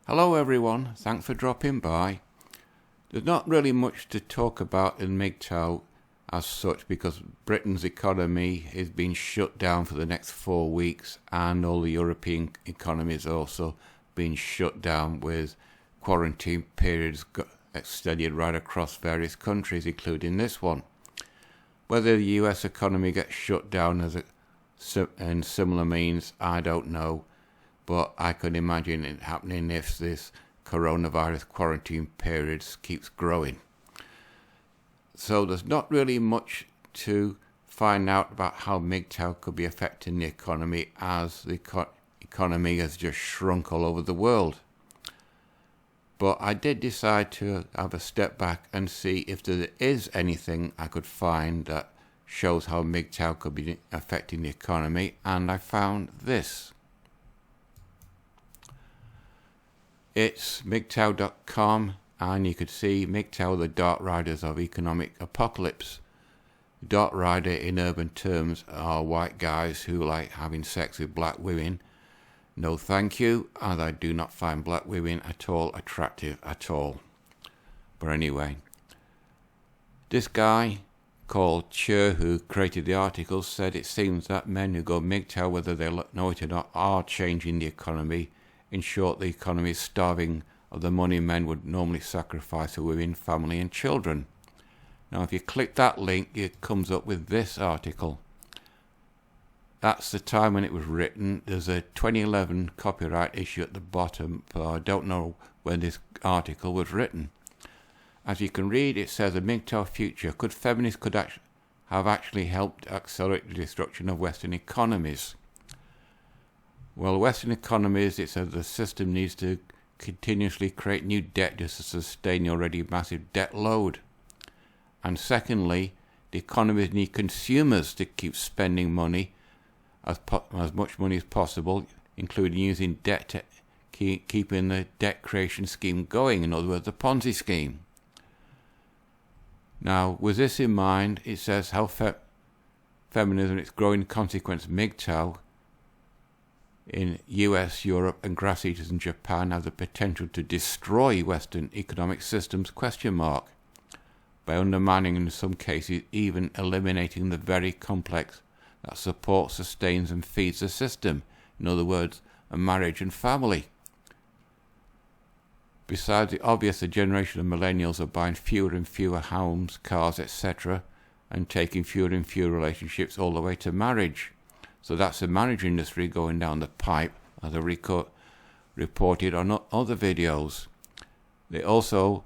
Hello everyone, thanks for dropping by. There's not really much to talk about in MGTOW as such because Britain's economy is being shut down for the next 4 weeks and all the European economies are also being shut down with quarantine periods extended right across various countries, including this one. Whether the US economy gets shut down in similar means, I don't know, but I can imagine it happening if this coronavirus quarantine period keeps growing. So there's not really much to find out about how MGTOW could be affecting the economy as the economy has just shrunk all over the world. But I did decide to have a step back and see if there is anything I could find that shows how MGTOW could be affecting the economy, and I found this. It's MGTOW.com, and you could see MGTOW, the Dark Riders of Economic Apocalypse. Dark Rider in urban terms are white guys who like having sex with black women. No thank you, and I do not find black women at all attractive at all. But anyway, this guy called Cher, who created the article, said it seems that men who go MGTOW, whether they know it or not, are changing the economy. In short, the economy is starving of the money men would normally sacrifice for women, family and children. Now if you click that link, it comes up with this article. That's the time when it was written. There's a 2011 copyright issue at the bottom, but I don't know when this article was written. As you can read, it says, a MGTOW future. Feminists could have actually helped accelerate the destruction of Western economies? Well, Western economies, it says the system needs to continuously create new debt just to sustain the already massive debt load. And secondly, the economies need consumers to keep spending money, as much money as possible, including using debt to keeping the debt creation scheme going, in other words, the Ponzi scheme. Now, with this in mind, it says how feminism and its growing consequence, MGTOW, in US, Europe and grassroots in Japan have the potential to destroy Western economic systems, by undermining, in some cases, even eliminating the very complex that supports, sustains and feeds the system, in other words, a marriage and family. Besides the obvious, the generation of millennials are buying fewer and fewer homes, cars, etc., and taking fewer and fewer relationships all the way to marriage. So that's the marriage industry going down the pipe, as I reported on other videos. They also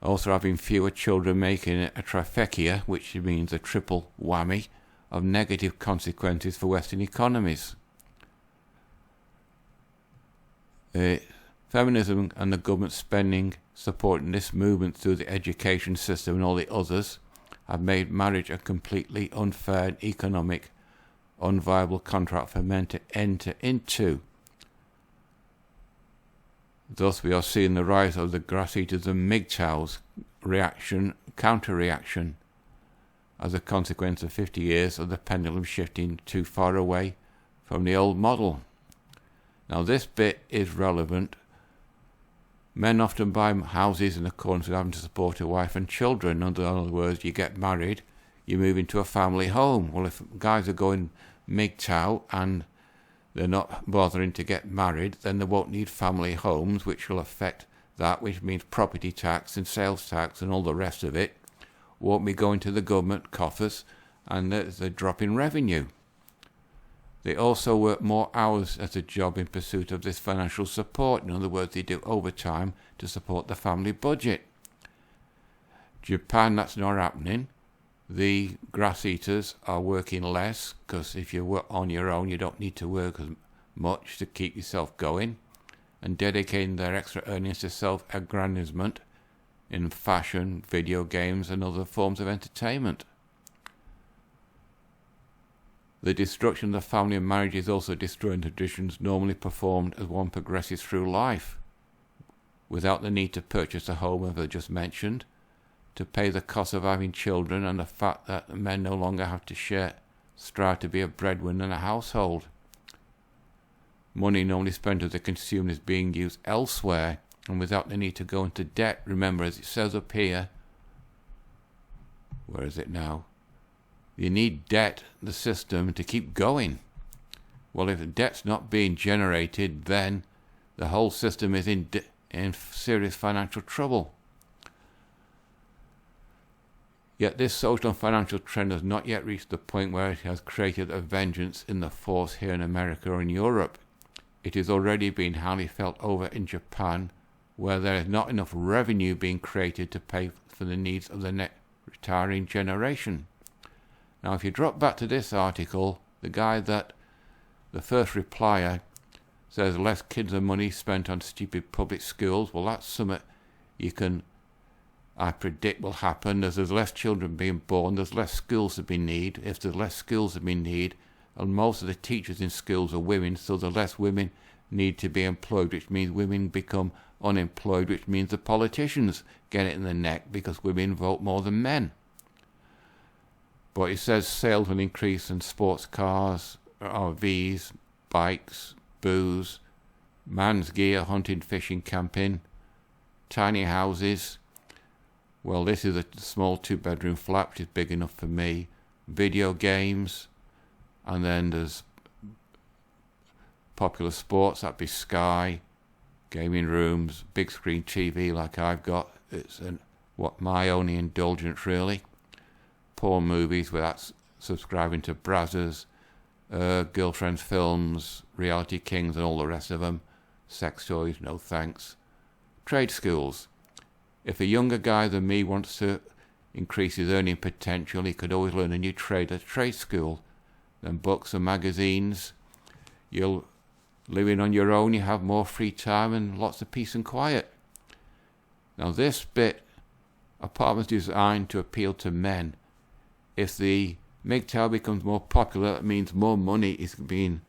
having fewer children, making it a trifecta, which means a triple whammy of negative consequences for Western economies. Feminism and the government spending supporting this movement through the education system and all the others have made marriage a completely unfair and economic unviable contract for men to enter into. Thus we are seeing the rise of the grass eaters and MGTOW's counter-reaction as a consequence of 50 years of the pendulum shifting too far away from the old model. Now this bit is relevant. Men often buy houses in accordance with having to support a wife and children. In other words, you get married, you move into a family home. Well, if guys are going MGTOW and they're not bothering to get married, then they won't need family homes, which will affect that, which means property tax and sales tax and all the rest of it won't be going to the government coffers, and there's a drop in revenue. They also work more hours at a job in pursuit of this financial support. In other words, they do overtime to support the family budget. Japan, that's not happening. The grass eaters are working less because if you work on your own, you don't need to work as much to keep yourself going, and dedicating their extra earnings to self-aggrandizement in fashion, video games and other forms of entertainment. The destruction of the family and marriage is also destroying traditions normally performed as one progresses through life, without the need to purchase a home, as I just mentioned, to pay the cost of having children, and the fact that men no longer have to strive to be a breadwinner in a household. money normally spent as a consumer is being used elsewhere and without the need to go into debt. Remember, as it says up here, where is it now? You need debt, the system, to keep going. Well, if the debt's not being generated, then the whole system is in serious financial trouble. Yet this social and financial trend has not yet reached the point where it has created a vengeance in the force here in America or in Europe. It is already being highly felt over in Japan, where there is not enough revenue being created to pay for the needs of the retiring generation. Now, if you drop back to this article, the guy that the first replier says less kids and money spent on stupid public schools. Well, that's something I predict will happen. As there's less children being born, there's less schools that we need. If there's less schools that we need, and most of the teachers in schools are women, so the less women need to be employed, which means women become unemployed, which means the politicians get it in the neck because women vote more than men. But it says sales will increase in sports cars, RVs, bikes, booze, man's gear, hunting, fishing, camping, tiny houses. Well, this is a small 2-bedroom flat, which is big enough for me. Video games, and then there's popular sports, that'd be Sky, gaming rooms, big screen TV like I've got. It's my only indulgence, really. Porn movies without subscribing to Brazzers, girlfriends films, reality kings and all the rest of them. Sex toys, no thanks. Trade schools. If a younger guy than me wants to increase his earning potential, he could always learn a new trade at a trade school. Then books and magazines. You'll living on your own, you have more free time and lots of peace and quiet. Now this bit, apartments designed to appeal to men. If the MGTOW becomes more popular, it means more money is being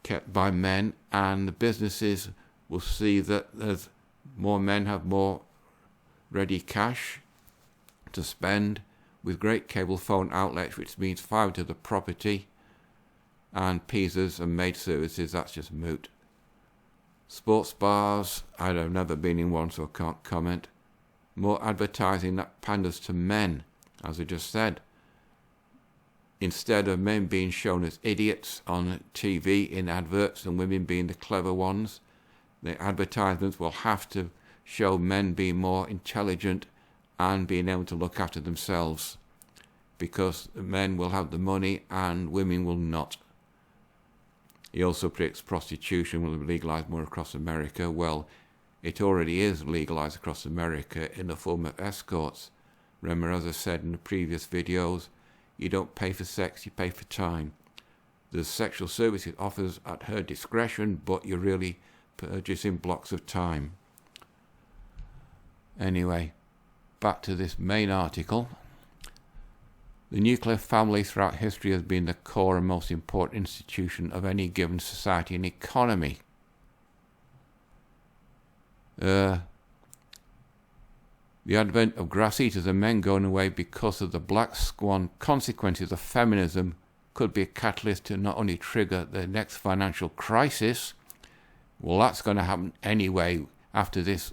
kept by men, and the businesses will see that there's more men have more ready cash to spend, with great cable phone outlets, which means fibre to the property, and pizzas and maid services. That's just moot. Sports bars, I've never been in one, so I can't comment. More advertising that panders to men, as I just said. Instead of men being shown as idiots on TV in adverts and women being the clever ones, the advertisements will have to show men being more intelligent and being able to look after themselves, because men will have the money and women will not. He also predicts prostitution will be legalized more across America. Well, it already is legalized across America in the form of escorts. Remember, as I said in the previous videos, you don't pay for sex, you pay for time. There's sexual services offers at her discretion, but you're really purchasing blocks of time. Anyway, back to this main article. The nuclear family throughout history has been the core and most important institution of any given society and economy. The advent of grass eaters and men going away because of the black swan consequences of feminism could be a catalyst to not only trigger the next financial crisis. Well, that's going to happen anyway after this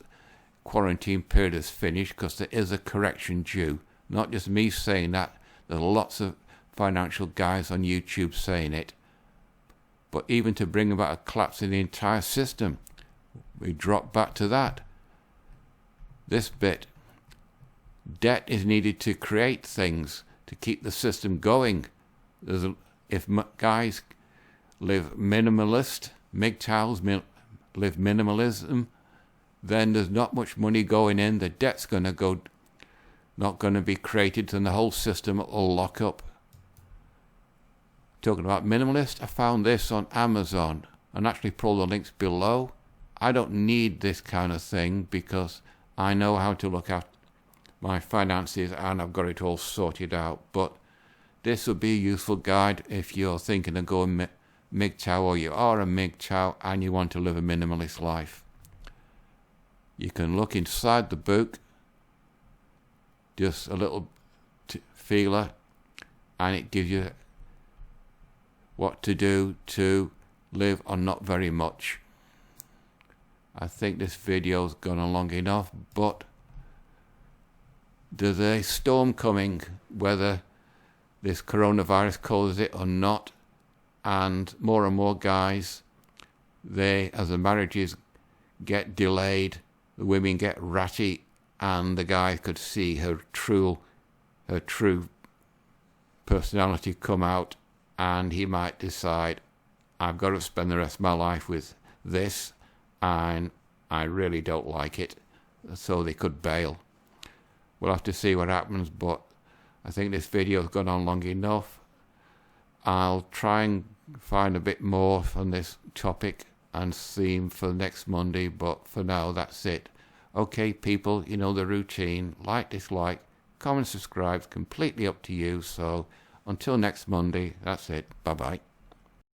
quarantine period is finished, because there is a correction due. Not just me saying that, there are lots of financial guys on YouTube saying it. But even to bring about a collapse in the entire system, we drop back to that. This bit. Debt is needed to create things, to keep the system going. If guys live minimalist, MGTOWs live minimalism, then there's not much money going in. The debt's not going to be created, and the whole system will lock up. Talking about minimalist, I found this on Amazon, and actually put all the links below. I don't need this kind of thing because I know how to look at my finances and I've got it all sorted out. But this would be a useful guide if you're thinking of going MGTOW, or you are a MGTOW and you want to live a minimalist life. You can look inside the book, just a little feeler, and it gives you what to do to live on not very much. I think this video's gone on long enough, but there's a storm coming, whether this coronavirus causes it or not, and more guys, as the marriages get delayed, the women get ratty, and the guy could see her true personality come out, and he might decide, I've got to spend the rest of my life with this, and I really don't like it, so they could bail. We'll have to see what happens, but I think this video's gone on long enough. I'll try and find a bit more on this topic and theme for next Monday, but for now, that's it. Okay, people, you know the routine. Like, dislike, comment, subscribe, completely up to you. So until next Monday, that's it. Bye-bye.